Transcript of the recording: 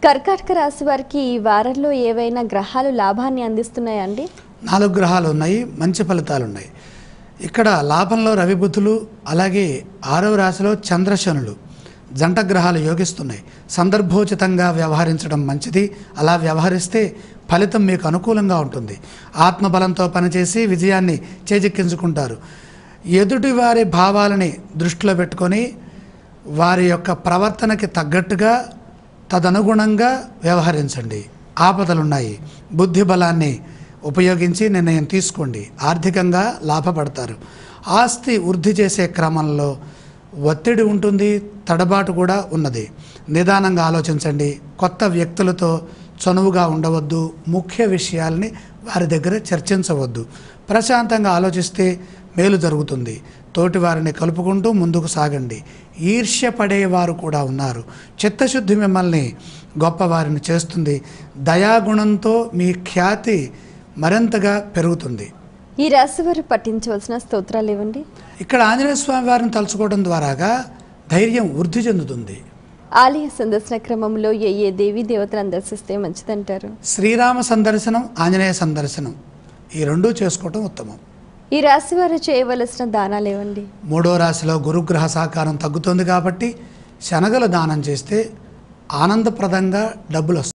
కర్కాటక రాశి వారికి ఈ వారంలో ఏవైనా గ్రహాలు లాభాన్ని అందిస్తున్నాయా అండి? 4 గ్రహాలు ఉన్నాయి, మంచి ఫలితాలు ఉన్నాయి. ఇక్కడ లాభంలో రవి బుధులు, అలాగే 6వ రాశిలో చంద్రశనులు జంట గ్రహాలు యోగిస్తున్నాయి. సందర్భోచితంగా వ్యవహరించడం మంచిది. అలా వ్యవహరిస్తే ఫలితం మీకు అనుకూలంగా ఉంటుంది. ఆత్మబలంతో పనిచేసి విజయాన్ని చేజిక్కించుకుంటారు. ఎదుటి వారి భావాలని దృష్టిలో పెట్టుకొని వారి యొక్క ప్రవర్తనకి తగ్గట్టుగా తదనుగుణంగా వ్యవహరించండి. ఆపదలున్నాయి, బుద్ధి బలాన్ని ఉపయోగించి నిర్ణయం తీసుకోండి. ఆర్థికంగా లాభపడతారు. ఆస్తి వృద్ధి చేసే క్రమంలో ఒత్తిడి ఉంటుంది, తడబాటు కూడా ఉన్నది. నిదానంగా ఆలోచించండి. కొత్త వ్యక్తులతో చనువుగా ఉండవద్దు. ముఖ్య విషయాల్ని వారి దగ్గర చర్చించవద్దు. ప్రశాంతంగా ఆలోచిస్తే మేలు జరుగుతుంది. తోటి వారిని కలుపుకుంటూ ముందుకు సాగండి. ఈర్ష్య పడేవారు కూడా ఉన్నారు. చిత్తశుద్ధి మిమ్మల్ని గొప్పవారిని చేస్తుంది. దయాగుణంతో మీ ఖ్యాతి మరింతగా పెరుగుతుంది. ఈ రాశి వారు పఠించవలసిన స్తోత్రాలు ఏవండి? ఇక్కడ ఆంజనేయ స్వామి వారిని తలుచుకోవడం ద్వారాగా ధైర్యం వృద్ధి చెందుతుంది. ఆలయ సందర్శన క్రమంలో ఏ దేవీ దేవతలను దర్శిస్తే మంచిదంటారు? శ్రీరామ సందర్శనం, ఆంజనేయ సందర్శనం ఈ రెండూ చేసుకోవటం ఉత్తమం. ఈ రాశి వారు చేయవలసిన దానాలు ఏవండి? 3వ రాశిలో గురుగ్రహ సహకారం తగ్గుతుంది కాబట్టి శనగలు దానం చేస్తే ఆనందప్రదంగా డబ్బులు వస్తాయి.